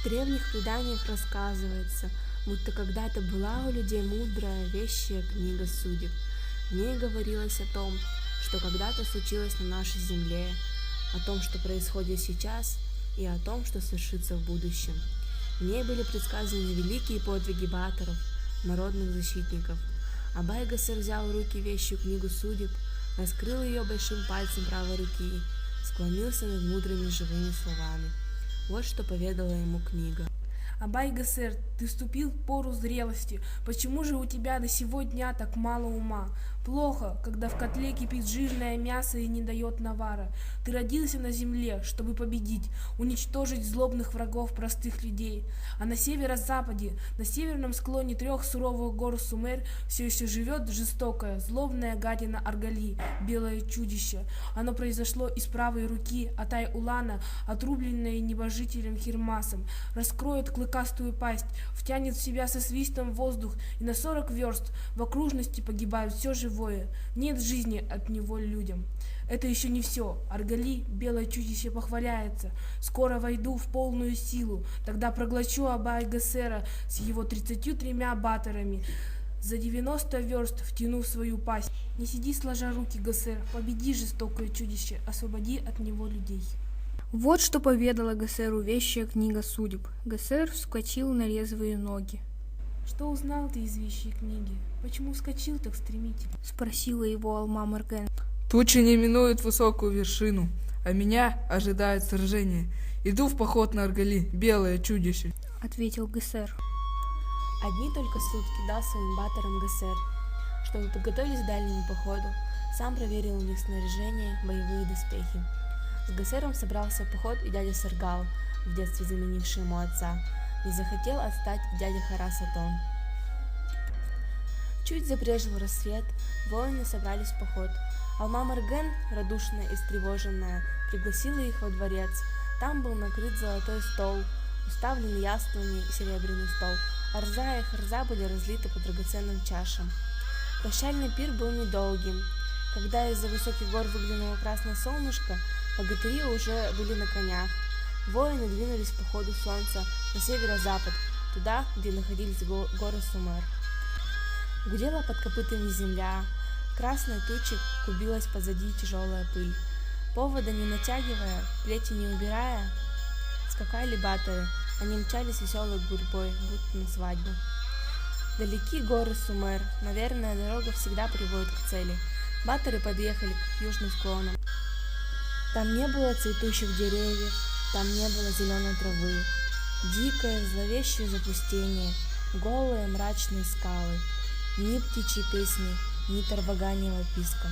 древних преданиях рассказывается, будто когда-то была у людей мудрая, вещая книга судеб. В ней говорилось о том, что когда-то случилось на нашей земле, о том, что происходит сейчас, и о том, что свершится в будущем. В ней были предсказаны великие подвиги баторов, народных защитников. Абай-Гасер взял в руки вещую книгу судеб, раскрыл ее большим пальцем правой руки, склонился над мудрыми живыми словами. Вот что поведала ему книга. Абай-Гасер, ты вступил в пору зрелости. Почему же у тебя до сего дня так мало ума? Плохо, когда в котле кипит жирное мясо и не дает навара. Ты родился на земле, чтобы победить, уничтожить злобных врагов простых людей. А на северо-западе, на северном склоне 3 суровых гор Сумер, все еще живет жестокая, злобная гадина Аргали, белое чудище. Оно произошло из правой руки Атай-Улана, отрубленной небожителем Хирмасом. Раскроет клыкастую пасть, втянет в себя со свистом воздух, и на 40 верст в окружности погибают все живое. Нет жизни от него людям. Это еще не все. Аргали, белое чудище, похваляется. Скоро войду в полную силу, тогда проглочу Абай-Гасера с его 33 баторами. За 90 верст втяну в свою пасть. Не сиди сложа руки, Гасер, победи жестокое чудище, освободи от него людей. Вот что поведала Гасеру вещая книга судеб. Гасер вскочил на резвые ноги. Что узнал ты из вещей книги? Почему вскочил так стремительно? Спросила его Алма-Марген. Тучи не минуют высокую вершину, а меня ожидает сражение. Иду в поход на Аргали, белое чудище, ответил Гасер. Одни только сутки дал своим баторам Гасер, чтобы подготовились к дальнему походу. Сам проверил у них снаряжение, боевые доспехи. С Гасером собрался в поход и дядя Саргал, в детстве заменивший ему отца. Не захотел отстать дядя Харасатон. Чуть забрежил рассвет, воины собрались в поход. Алма-Марген, радушная и встревоженная, пригласила их во дворец. Там был накрыт золотой стол, уставлен яствами и серебряный стол. Арза и харза были разлиты по драгоценным чашам. Прощальный пир был недолгим. Когда из-за высоких гор выглянуло красное солнышко, богатыри уже были на конях. Воины двинулись по ходу солнца на северо-запад, туда, где находились горы Сумер. Гудела под копытами земля, красной тучей клубилась позади тяжелая пыль. Повода не натягивая, плети не убирая, скакали баторы, они мчались веселой гурьбой, будто на свадьбу. Далеки горы Сумер, наверное, дорога всегда приводит к цели. Баторы подъехали к южным склонам. Там не было цветущих деревьев, там не было зеленой травы. Дикое, зловещее запустение, голые мрачные скалы. Ни птичьей песни, ни тарваганьего писка.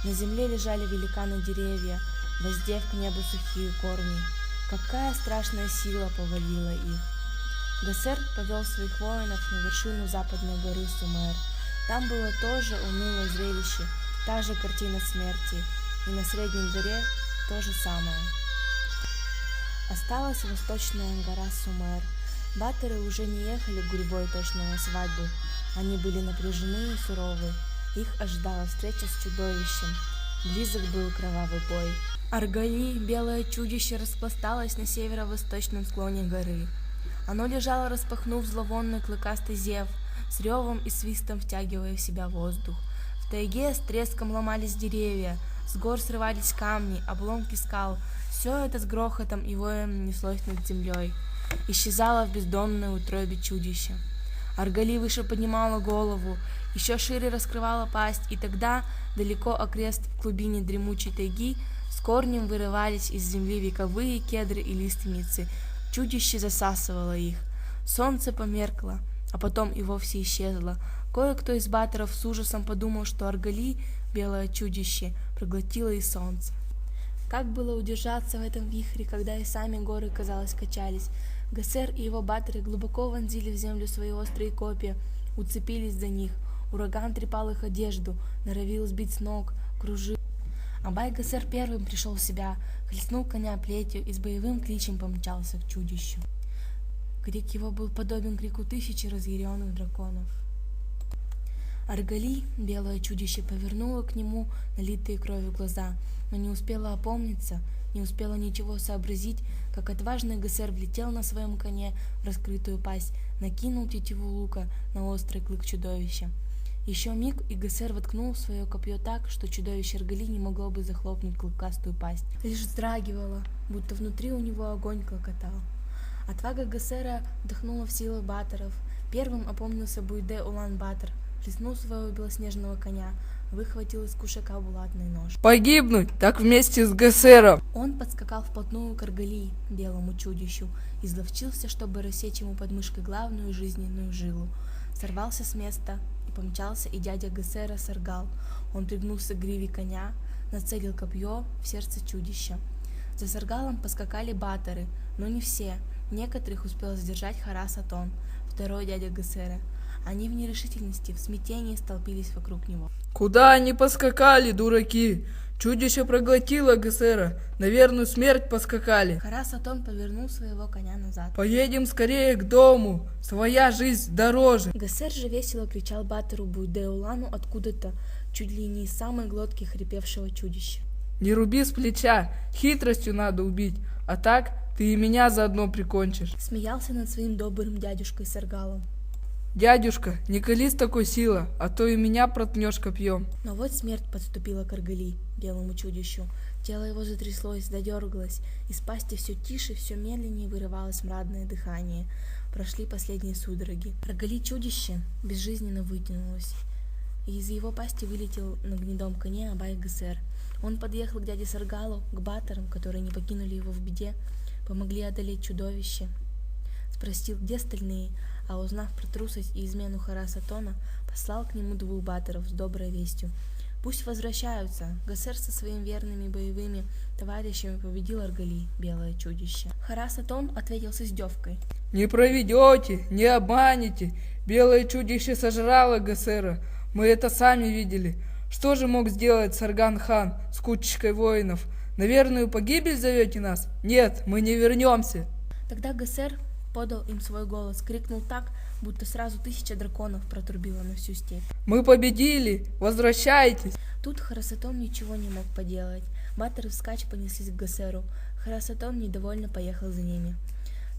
На земле лежали великаны деревья, воздев к небу сухие корни. Какая страшная сила повалила их! Гасер повел своих воинов на вершину западной горы Сумер. Там было тоже унылое зрелище, та же картина смерти, и на средней горе то же самое. Осталась восточная гора Сумер. Баторы уже не ехали гурьбой точно на свадьбу. Они были напряжены и суровы. Их ожидала встреча с чудовищем. Близок был кровавый бой. Аргали, белое чудище, распласталось на северо-восточном склоне горы. Оно лежало, распахнув зловонный клыкастый зев, с ревом и свистом втягивая в себя воздух. В тайге с треском ломались деревья, с гор срывались камни, обломки скал. Все это с грохотом и воем неслось над землей. Исчезало в бездонной утробе чудища. Аргали выше поднимала голову, еще шире раскрывала пасть, и тогда, далеко окрест в глубине дремучей тайги, с корнем вырывались из земли вековые кедры и лиственницы. Чудище засасывало их. Солнце померкло, а потом и вовсе исчезло. Кое-кто из баторов с ужасом подумал, что Аргали, белое чудище, проглотило и солнце. Как было удержаться в этом вихре, когда и сами горы, казалось, качались? Гасер и его баторы глубоко вонзили в землю свои острые копья, уцепились за них. Ураган трепал их одежду, норовил сбить с ног, кружил. Абай-Гасер первым пришел в себя, хлестнул коня плетью и с боевым кличем помчался к чудищу. Крик его был подобен крику 1000 разъяренных драконов. Аргали, белое чудище, повернуло к нему налитые кровью глаза, но не успела опомниться, не успела ничего сообразить, как отважный Гессер влетел на своем коне в раскрытую пасть, накинул тетиву лука на острый клык чудовища. Еще миг, и Гессер воткнул свое копье так, что чудовище Аргали не могло бы захлопнуть клыкастую пасть, лишь вздрагивало, будто внутри у него огонь клокотал. Отвага Гессера вдохнула в силы баторов. Первым опомнился Буйде Улан-Батор, плеснул своего белоснежного коня, выхватил из кушака булатный нож. Погибнуть, так вместе с Гессером. Он подскакал вплотную к Аргали, белому чудищу, изловчился, чтобы рассечь ему под мышкой главную жизненную жилу. Сорвался с места и помчался и дядя Гессера Саргал. Он пригнулся к гриве коня, нацелил копье в сердце чудища. За Саргалом поскакали баторы, но не все. Некоторых успел задержать Харас Атон, второй дядя Гессера. Они в нерешительности, в смятении столпились вокруг него. Куда они поскакали, дураки? Чудище проглотило Гессера, на верную смерть поскакали. Харас Атон повернул своего коня назад. Поедем скорее к дому, своя жизнь дороже. Гессер же весело кричал батору Буйде-Улану откуда-то, чуть ли не из самой глотки хрипевшего чудища. Не руби с плеча, хитростью надо убить, а так ты и меня заодно прикончишь. Смеялся над своим добрым дядюшкой Саргалом. Дядюшка, не коли с такой силой, а то и меня проткнешь копьем. Но вот смерть подступила к Аргали, белому чудищу. Тело его затряслось, задергалось, из пасти все тише, все медленнее вырывалось мрадное дыхание. Прошли последние судороги. Аргали чудище безжизненно вытянулось, и из его пасти вылетел на гнедом коне Абай Гессер. Он подъехал к дяде Саргалу, к баторам, которые не покинули его в беде, помогли одолеть чудовище. Спросил, где остальные, а узнав про трусость и измену Хараса Атона, послал к нему 2 баторов с доброй вестью. Пусть возвращаются, Гессер со своими верными боевыми товарищами победил Аргали, белое чудище. Харас Атон ответил с издевкой. Не проведете, не обманете, белое чудище сожрало Гессера, мы это сами видели. Что же мог сделать Сарган-хан с кучкой воинов? На верную погибель зовете нас? Нет, мы не вернемся. Тогда Гессер подал им свой голос, крикнул так, будто сразу 1000 драконов протрубило на всю степь. Мы победили, возвращайтесь. Тут Харас Атон ничего не мог поделать. Баторы вскачь понеслись к Гессеру. Харас Атон недовольно поехал за ними.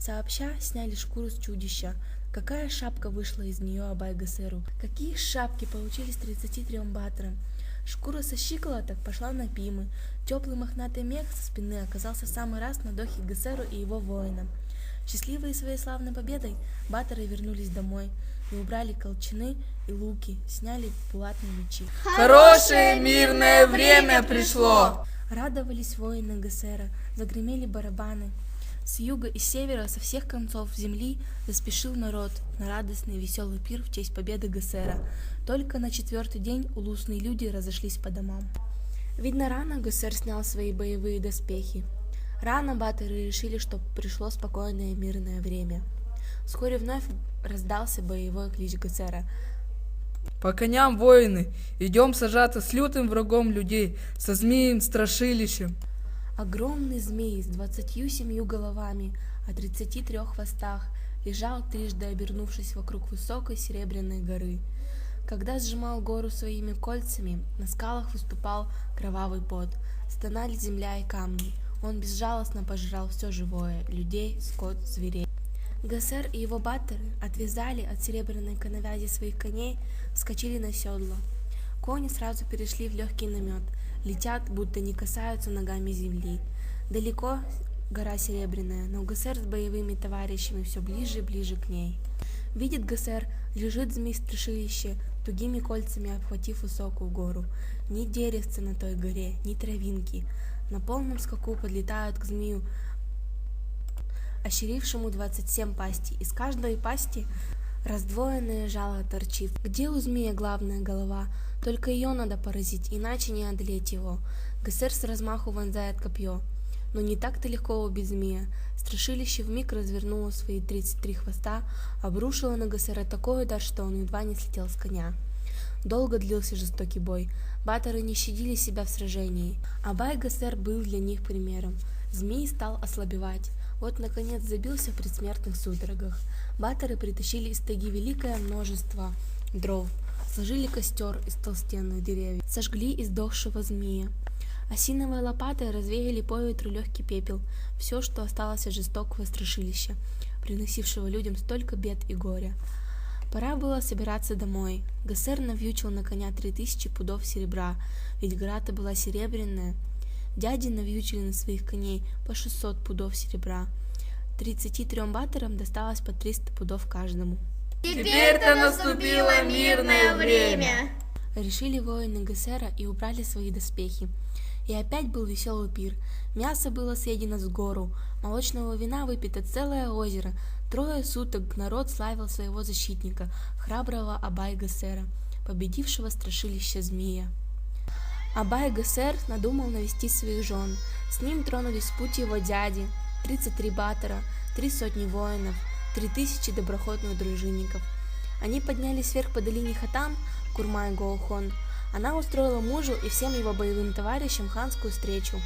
Сообща сняли шкуру с чудища. Какая шапка вышла из нее Абай Гессеру? Какие шапки получились 33 баторам? Шкура со щиколоток пошла на Пимы. Теплый мохнатый мех со спины оказался в самый раз на дохе Гессеру и его воинам. Счастливые своей славной победой, баторы вернулись домой и убрали колчаны и луки, сняли булатные мечи. Хорошее мирное время пришло. Радовались воины Гессера, загремели барабаны. С юга и севера, со всех концов земли заспешил народ на радостный веселый пир в честь победы Гессера. Только на 4-й день улусные люди разошлись по домам. Видно, рано Гессер снял свои боевые доспехи. Рано баторы решили, что пришло спокойное мирное время. Вскоре вновь раздался боевой клич Гессера. По коням, воины, идем сажаться с лютым врагом людей, со змеем страшилищем. Огромный змей с 27 головами, о 33 хвостах, лежал трижды обернувшись вокруг высокой серебряной горы. Когда сжимал гору своими кольцами, на скалах выступал кровавый пот, стонали земля и камни. Он безжалостно пожирал все живое, людей, скот, зверей. Гессер и его баторы отвязали от серебряной коновязи своих коней, вскочили на седло. Кони сразу перешли в легкий намет, летят, будто не касаются ногами земли. Далеко гора серебряная, но Гессер с боевыми товарищами все ближе и ближе к ней. Видит Гессер, лежит змей-страшилище, тугими кольцами обхватив высокую гору. Ни деревца на той горе, ни травинки. На полном скаку подлетают к змею, ощерившему 27 пастей. Из каждой пасти раздвоенное жало торчит. Где у змея главная голова? Только ее надо поразить, иначе не одолеть его. Гессер с размаху вонзает копье. Но не так-то легко убить змея. Страшилище вмиг развернуло свои 33 хвоста, обрушило на Гессера такой удар, что он едва не слетел с коня. Долго длился жестокий бой. Баторы не щадили себя в сражении. Абай Гессер был для них примером. Змей стал ослабевать. Вот, наконец, забился в предсмертных судорогах. Баторы притащили из тайги великое множество дров. Сложили костер из толстенных деревьев, сожгли издохшего змея. Осиновой лопатой развеяли по ветру легкий пепел, все, что осталось от жестокого страшилища, приносившего людям столько бед и горя. Пора было собираться домой. Гессер навьючил на коня 3000 пудов серебра, ведь гора-то была серебряная. Дяди навьючили на своих коней по 600 пудов серебра. 33 баттерам досталось по 300 пудов каждому. Теперь-то наступило мирное время. Решили воины Гессера и убрали свои доспехи. И опять был веселый пир. Мясо было съедено с гору, молочного вина выпито целое озеро. 3 суток народ славил своего защитника, храброго Абай-Гессера, победившего страшилище змея. Абай-Гессер надумал навестить своих жен. С ним тронулись в путь его дяди, 33 баттера, 300 воинов, 3000 доброхотных дружинников. Они поднялись вверх по долине Хатан, Курмай-Гоухон. Она устроила мужу и всем его боевым товарищам ханскую встречу.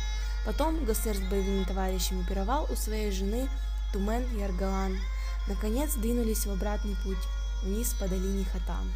Потом Гессер с боевыми товарищами пировал у своей жены Тумен-Яргалан. Наконец двинулись в обратный путь, вниз по долине Хатан.